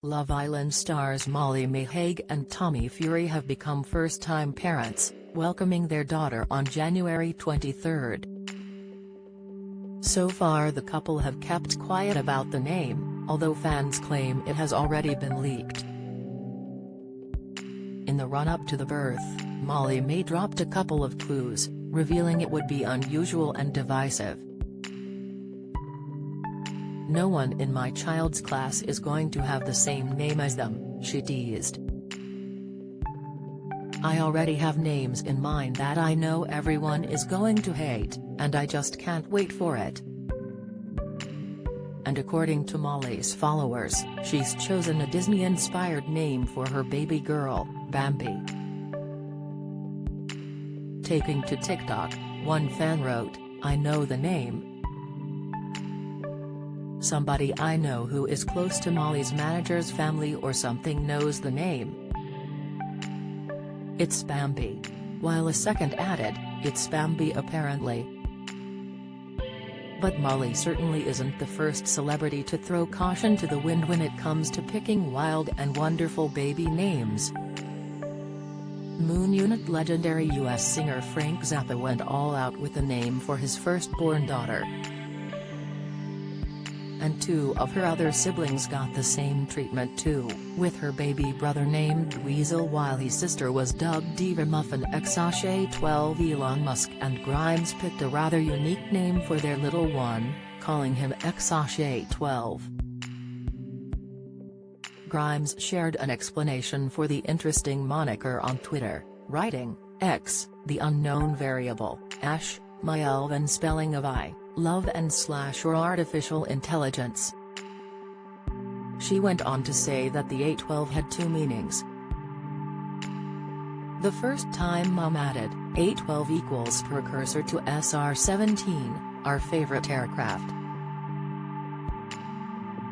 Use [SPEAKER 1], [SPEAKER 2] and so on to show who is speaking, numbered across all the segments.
[SPEAKER 1] Love Island stars Molly May and Tommy Fury have become first-time parents, welcoming their daughter on January 23. So far the couple have kept quiet about the name, although fans claim it has already been leaked. In the run-up to the birth, Molly May dropped a couple of clues, revealing it would be unusual and divisive. "No one in my child's class is going to have the same name as them," she teased. "I already have names in mind that I know everyone is going to hate, and I just can't wait for it." And according to Molly's followers, she's chosen a Disney-inspired name for her baby girl, Bambi. Taking to TikTok, one fan wrote, "I know the name. Somebody I know who is close to Molly's manager's family or something knows the name. It's Bambi." While a second added, "It's Bambi apparently." But Molly certainly isn't the first celebrity to throw caution to the wind when it comes to picking wild and wonderful baby names. Moon Unit legendary US singer Frank Zappa went all out with a name for his firstborn daughter. And two of her other siblings got the same treatment too, with her baby brother named Weasel while his sister was dubbed Diva Muffin XAshay 12. Elon Musk and Grimes picked a rather unique name for their little one, calling him XAshay 12. Grimes shared an explanation for the interesting moniker on Twitter, writing, "X, the unknown variable, Ash, my elven spelling of I, love and / or artificial intelligence." She went on to say that the A12 had two meanings. The first time Mom added, "A12 equals precursor to SR-17, our favorite aircraft.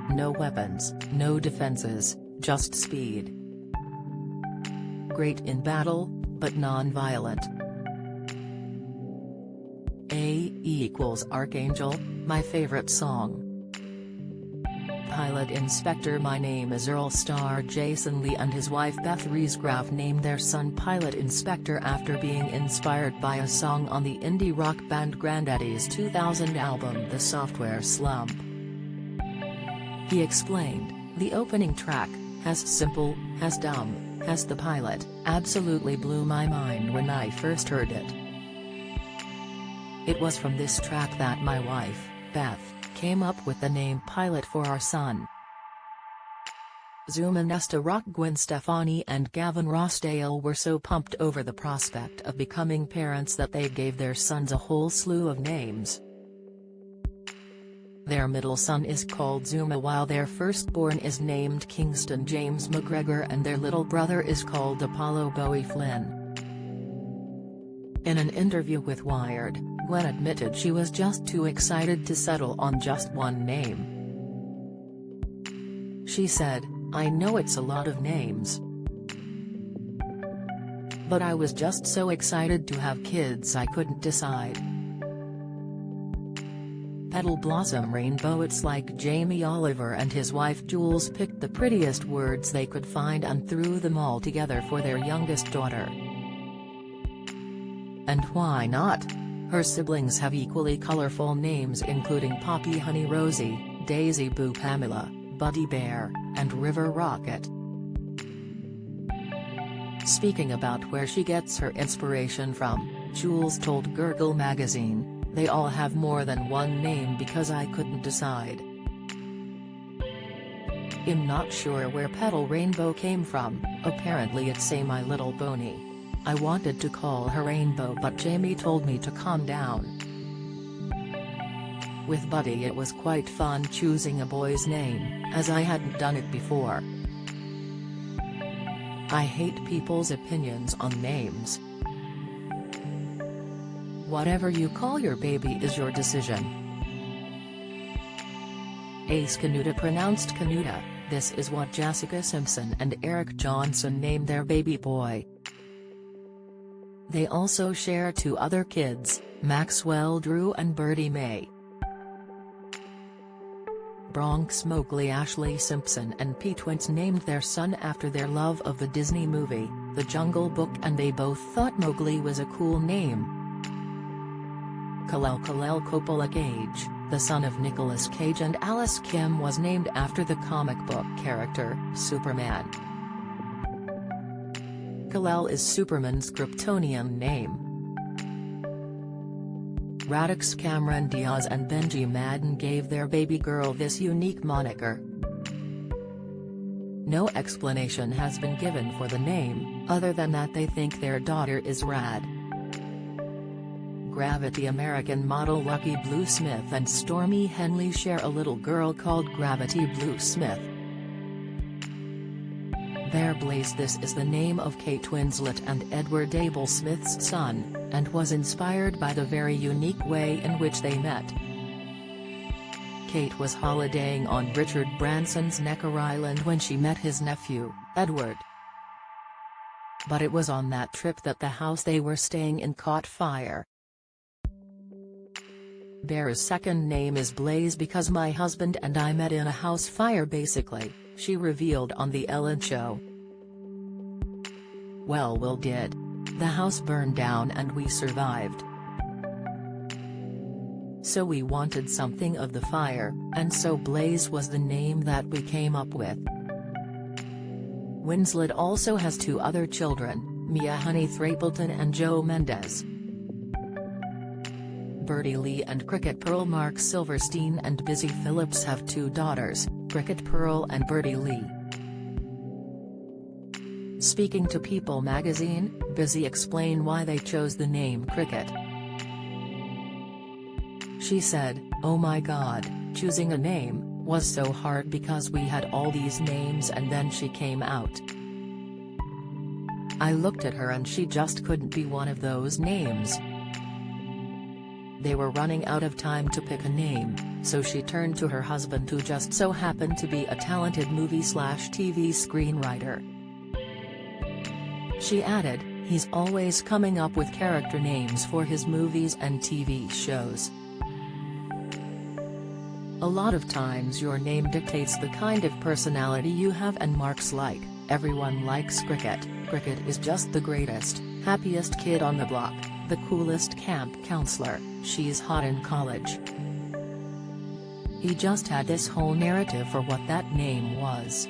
[SPEAKER 1] No weapons, no defenses, just speed. Great in battle, but non-violent. A equals Archangel, my favorite song. Pilot Inspector." My name is Earl. Star Jason Lee and his wife Beth Riesgraf named their son Pilot Inspector after being inspired by a song on the indie rock band Grandaddy's 2000 album The Software Slump. He explained, "The opening track, has simple, has dumb, has the pilot, absolutely blew my mind when I first heard it. It was from this track that my wife, Beth, came up with the name Pilot for our son." Zuma Nesta rock Gwen Stefani and Gavin Rossdale were so pumped over the prospect of becoming parents that they gave their sons a whole slew of names. Their middle son is called Zuma while their firstborn is named Kingston James McGregor and their little brother is called Apollo Bowie Flynn. In an interview with Wired, Gwen admitted she was just too excited to settle on just one name. She said, "I know it's a lot of names. But I was just so excited to have kids I couldn't decide. Petal Blossom Rainbow." It's like Jamie Oliver and his wife Jules picked the prettiest words they could find and threw them all together for their youngest daughter. And why not? Her siblings have equally colorful names including Poppy Honey Rosie, Daisy Boo Pamela, Buddy Bear, and River Rocket. Speaking about where she gets her inspiration from, Jules told Gurgle magazine, "They all have more than one name because I couldn't decide. I'm not sure where Petal Rainbow came from, apparently it's a My Little Pony. I wanted to call her Rainbow but Jamie told me to calm down. With Buddy it was quite fun choosing a boy's name, as I hadn't done it before. I hate people's opinions on names. Whatever you call your baby is your decision." Ace Canuta pronounced Canuta, this is what Jessica Simpson and Eric Johnson named their baby boy. They also share two other kids, Maxwell Drew and Birdie May. Bronx Mowgli. Ashley Simpson and Pete Wentz named their son after their love of the Disney movie, The Jungle Book, and they both thought Mowgli was a cool name. Kal-El Coppola Cage, the son of Nicolas Cage and Alice Kim, was named after the comic book character, Superman. Kal-El is Superman's Kryptonian name. Radix Cameron Diaz and Benji Madden gave their baby girl this unique moniker. No explanation has been given for the name, other than that they think their daughter is rad. Gravity American model Lucky Blue Smith and Stormy Henley share a little girl called Gravity Blue Smith. Their Blaze. This is the name of Kate Winslet and Edward Abel Smith's son, and was inspired by the very unique way in which they met. Kate was holidaying on Richard Branson's Necker Island when she met his nephew, Edward. But it was on that trip that the house they were staying in caught fire. Bear's second name is Blaze because my husband and I met in a house fire basically, she revealed on The Ellen Show. Well, we did. The house burned down and we survived. So we wanted something of the fire, and so Blaze was the name that we came up with. Winslet also has two other children, Mia Honey Thrapleton and Joe Mendez. Birdie Lee and Cricket Pearl. Mark Silverstein and Busy Phillips have two daughters, Cricket Pearl and Birdie Lee. Speaking to People magazine, Busy explained why they chose the name Cricket. She said, "Oh my God, choosing a name was so hard because we had all these names and then she came out. I looked at her and she just couldn't be one of those names. They were running out of time to pick a name, so she turned to her husband, who just so happened to be a talented movie/TV screenwriter." She added, "He's always coming up with character names for his movies and TV shows. A lot of times your name dictates the kind of personality you have, and Mark's like, everyone likes Cricket. Cricket is just the greatest, happiest kid on the block, the coolest camp counselor, she's hot in college." He just had this whole narrative for what that name was.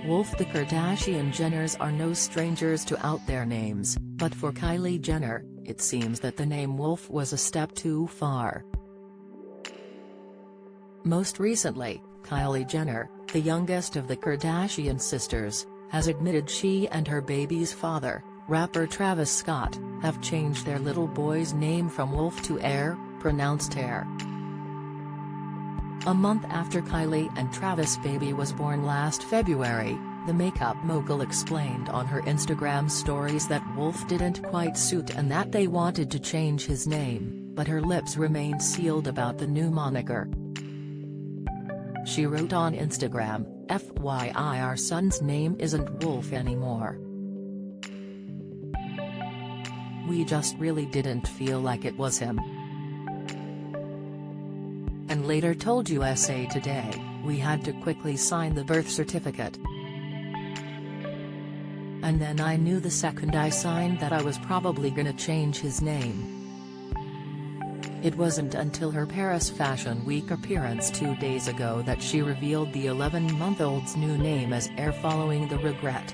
[SPEAKER 1] Wolf. The Kardashian-Jenners are no strangers to out their names, but for Kylie Jenner, it seems that the name Wolf was a step too far. Most recently, Kylie Jenner, the youngest of the Kardashian sisters, has admitted she and her baby's father, rapper Travis Scott, have changed their little boy's name from Wolf to Air, pronounced Air. A month after Kylie and Travis' baby was born last February, the makeup mogul explained on her Instagram stories that Wolf didn't quite suit and that they wanted to change his name, but her lips remained sealed about the new moniker. She wrote on Instagram, "FYI, our son's name isn't Wolf anymore. We just really didn't feel like it was him." And later told USA Today, "We had to quickly sign the birth certificate. And then I knew the second I signed that I was probably gonna change his name." It wasn't until her Paris Fashion Week appearance 2 days ago that she revealed the 11-month-old's new name as Air following the regret.